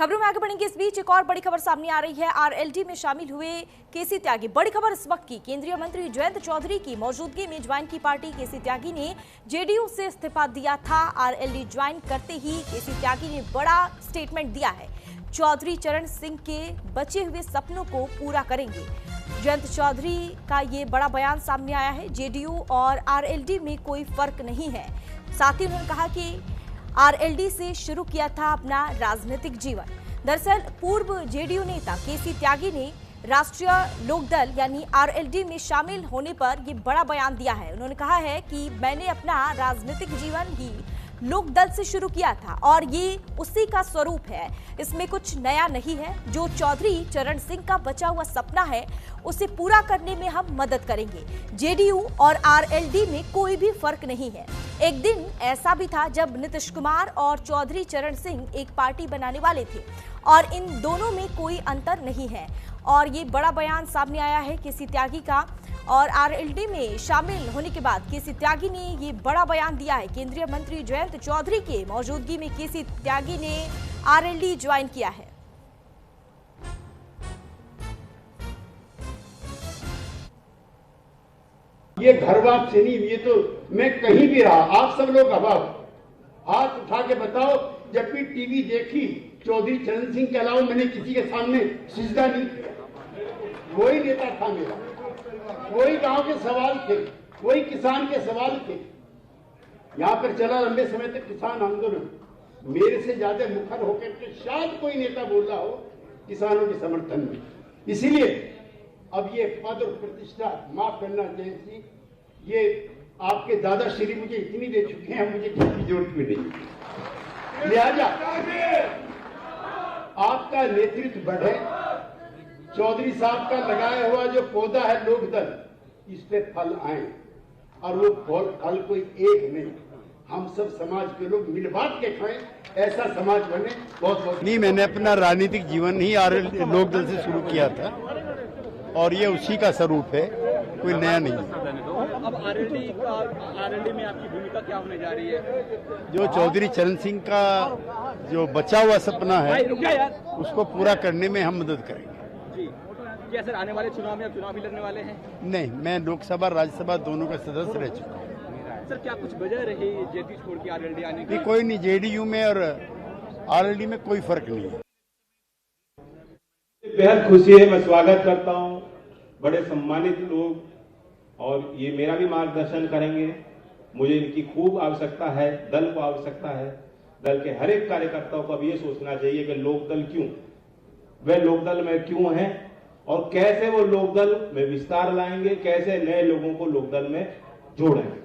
खबरों में आगे बढ़ेंगे। इस बीच एक और बड़ी खबर सामने आ रही है। आरएलडी में शामिल हुए केसी त्यागी। बड़ी खबर इस वक्त की, केंद्रीय मंत्री जयंत चौधरी की मौजूदगी में ज्वाइन की पार्टी केसी त्यागी ने जेडीयू से इस्तीफा दिया था। आरएलडी ज्वाइन करते ही केसी त्यागी ने बड़ा स्टेटमेंट दिया है। चौधरी चरण सिंह के बचे हुए सपनों को पूरा करेंगे। जयंत चौधरी का ये बड़ा बयान सामने आया है। जेडीयू और आरएलडी में कोई फर्क नहीं है। साथ ही उन्होंने कहा कि आरएलडी से शुरू किया था अपना राजनीतिक जीवन। दरअसल पूर्व जेडीयू नेता केसी त्यागी ने राष्ट्रीय लोकदल यानी आरएलडी में शामिल होने पर ये बड़ा बयान दिया है। उन्होंने कहा है कि मैंने अपना राजनीतिक जीवन ही लोकदल से शुरू किया था और ये उसी का स्वरूप है, इसमें कुछ नया नहीं है। जो चौधरी चरण सिंह का बचा हुआ सपना है उसे पूरा करने में हम मदद करेंगे। जेडीयू और आरएलडी में कोई भी फर्क नहीं है। एक दिन ऐसा भी था जब नीतीश कुमार और चौधरी चरण सिंह एक पार्टी बनाने वाले थे और इन दोनों में कोई अंतर नहीं है। और ये बड़ा बयान सामने आया है केसी त्यागी का। और आरएलडी में शामिल होने के बाद केसी त्यागी ने ये बड़ा बयान दिया है। केंद्रीय मंत्री जयंत चौधरी के मौजूदगी में केसी त्यागी ने आरएलडी ज्वाइन किया है। ये घर वापसी नहीं, ये तो मैं कहीं भी रहा, आप सब लोग अभाव हाथ उठा के बताओ, जब भी टीवी देखी चौधरी चरण सिंह के अलावा मैंने किसी के सामने सिजदा नहीं किया। वही नेता था मेरा, वही गांव के सवाल थे, वही किसान के सवाल थे। यहां पर चला लंबे समय तक किसान आंदोलन, मेरे से ज्यादा मुखर होकर के शायद कोई नेता बोल रहा हो किसानों के समर्थन में। इसीलिए अब ये पद और प्रतिष्ठा, माफ करना जयंत सिंह, ये आपके दादाश्री मुझे इतनी दे चुके हैं, मुझे किसी जरूरत भी नहीं। लिहाजा आपका नेतृत्व बढ़े, चौधरी साहब का लगाया हुआ जो पौधा है लोकदल, इस पे फल आए और वो फल कोई एक नहीं, हम सब समाज के लोग मिल बांट के खाएं, ऐसा समाज बने। बहुत बहुत नहीं, मैंने अपना राजनीतिक जीवन ही लोकदल से शुरू किया था और ये उसी का स्वरूप है, कोई नया नहीं है। अब आरएलडी में आपकी भूमिका क्या होने जा रही है? जो चौधरी चरण सिंह का जो बचा हुआ सपना है उसको पूरा करने में हम मदद करेंगे। जी, क्या सर आने वाले चुनाव में आप चुनाव भी लड़ने वाले हैं? नहीं, मैं लोकसभा राज्यसभा दोनों का सदस्य रह चुका हूँ। सर क्या कुछ वजह रही जेडी छोड़ के आरएलडी आने की? कोई नहीं, जेडीयू में और आरएलडी में कोई फर्क नहीं है। बेहद खुशी है, मैं स्वागत करता हूं, बड़े सम्मानित लोग और ये मेरा भी मार्गदर्शन करेंगे। मुझे इनकी खूब आवश्यकता है, दल को आवश्यकता है। दल के हर एक कार्यकर्ताओं को अब ये सोचना चाहिए कि लोकदल क्यों, वे लोकदल में क्यों हैं और कैसे वो लोकदल में विस्तार लाएंगे, कैसे नए लोगों को लोकदल में जोड़ेंगे।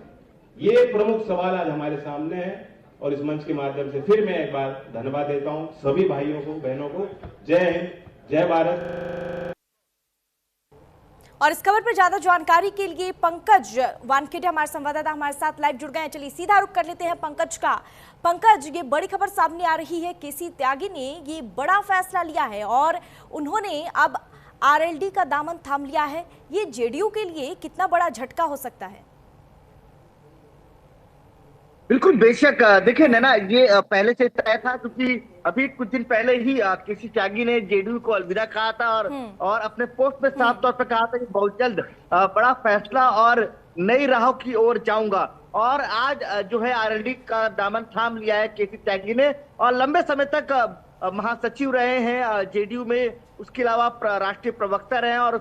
ये प्रमुख सवाल आज हमारे सामने है और इस मंच के माध्यम से फिर मैं एक बार धन्यवाद देता हूं सभी भाइयों को, बहनों को। जय हिंद, जय भारत। और इस खबर पर ज्यादा जानकारी के लिए पंकज वानखेड़े हमारे संवाददाता हमारे साथ लाइव जुड़ गए हैं। चलिए सीधा रुख कर लेते हैं पंकज का। पंकज, ये बड़ी खबर सामने आ रही है, केसी त्यागी ने ये बड़ा फैसला लिया है और उन्होंने अब आरएलडी का दामन थाम लिया है। ये जेडीयू के लिए कितना बड़ा झटका हो सकता है? बिल्कुल, बेशक। देखिए नैना, ये पहले से तय था क्योंकि अभी कुछ दिन पहले ही केसी त्यागी ने जेडीयू को अलविदा कहा था और अपने पोस्ट में साफ तौर पर कहा था कि बहुत जल्द बड़ा फैसला और नई राहों की ओर जाऊंगा। और आज जो है आरएलडी का दामन थाम लिया है केसी त्यागी ने और लंबे समय तक महासचिव रहे हैं जेडीयू में, उसके अलावा राष्ट्रीय प्रवक्ता रहे हैं और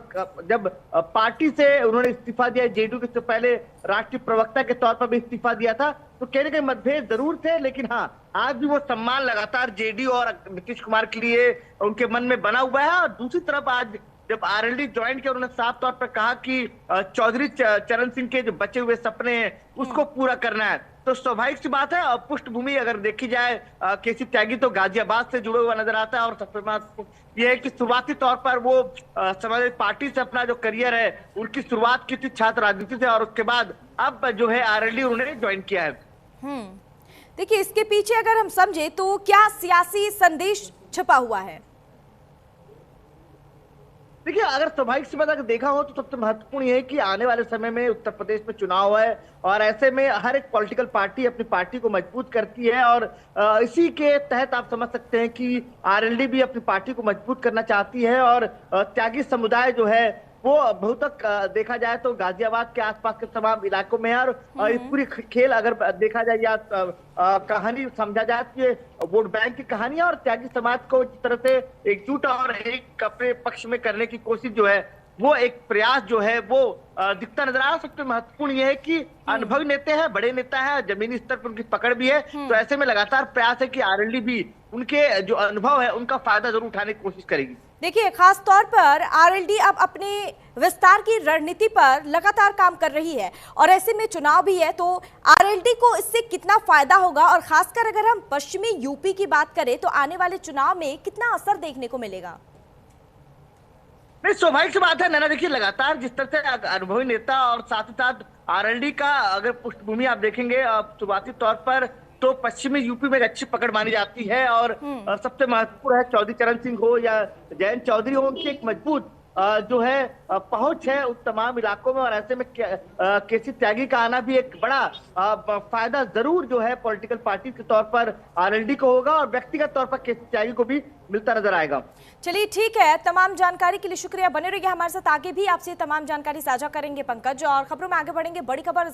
जब पार्टी से उन्होंने इस्तीफा दिया जेडीयू के, तो पहले राष्ट्रीय प्रवक्ता के तौर पर भी इस्तीफा दिया था। तो कहीं ना कहीं मतभेद जरूर थे, लेकिन हाँ, आज भी वो सम्मान लगातार जेडीयू और नीतीश कुमार के लिए उनके मन में बना हुआ है। और दूसरी तरफ आज जब आरएलडी ज्वाइन किया, उन्होंने साफ तौर पर कहा कि चौधरी चरण सिंह के जो बचे हुए सपने हैं उसको पूरा करना है। तो स्वाभाविक सी बात है। और पृष्ठभूमि अगर देखी जाए, केसी त्यागी तो गाजियाबाद से जुड़े हुआ नजर आता है और सबसे महत्वपूर्ण यह है कि शुरुआती तौर पर वो समाजवादी पार्टी से अपना जो करियर है उनकी शुरुआत की थी छात्र राजनीति से और उसके बाद अब जो है आरएलडी उन्होंने ज्वाइन किया है। देखिए, इसके पीछे अगर हम समझे तो क्या सियासी संदेश छुपा हुआ है? देखिए, अगर स्वाभाविक सी बात अगर देखा हो तो सबसे महत्वपूर्ण ये है कि आने वाले समय में उत्तर प्रदेश में चुनाव है और ऐसे में हर एक पॉलिटिकल पार्टी अपनी पार्टी को मजबूत करती है और इसी के तहत आप समझ सकते हैं कि आरएलडी भी अपनी पार्टी को मजबूत करना चाहती है और त्यागी समुदाय जो है वो बहुत तक देखा जाए तो गाजियाबाद के आसपास के तमाम इलाकों में है और इस पूरी खेल अगर देखा जाए या कहानी समझा जाए तो ये वोट बैंक की कहानी है और त्यागी समाज को जिस तरह से एकजुट और एक अपने पक्ष में करने की कोशिश जो है वो एक प्रयास जो है वो दिखता नजर आ रहा है। सबसे महत्वपूर्ण ये है कि अनुभवी नेता है, बड़े नेता है, जमीनी स्तर पर उनकी पकड़ भी है, तो ऐसे में लगातार प्रयास है कि आरएलडी भी उनके जो अनुभव है उनका फायदा जरूर उठाने की कोशिश करेगी। देखिए, खास तौर पर आरएलडी अब अपने विस्तार की रणनीति पर लगातार काम कर रही है और ऐसे में चुनाव भी है, तो आरएलडी को इससे कितना फायदा होगा और खासकर अगर हम पश्चिमी यूपी की बात करें तो आने वाले चुनाव में कितना असर देखने को मिलेगा? नहीं, स्वाभाविक सी बात है नैना, देखिए लगातार जिस तरह से अनुभवी नेता और साथ ही साथ आरएलडी का अगर पृष्ठभूमि आप देखेंगे शुरुआती तौर पर तो पश्चिमी यूपी में एक अच्छी पकड़ मानी जाती है और सबसे महत्वपूर्ण है चौधरी चरण सिंह हो या जयंत चौधरी हो, उनकी एक मजबूत जो है पहुंच है उस तमाम इलाकों में और ऐसे में केसी त्यागी का आना भी एक बड़ा फायदा जरूर जो है पॉलिटिकल पार्टी के तौर पर आरएलडी को होगा और व्यक्तिगत तौर पर केसी त्यागी को भी मिलता नजर आएगा। चलिए ठीक है, तमाम जानकारी के लिए शुक्रिया। बने रहिए हमारे साथ, आगे भी आपसे तमाम जानकारी साझा करेंगे पंकज। और खबरों में आगे बढ़ेंगे, बड़ी खबर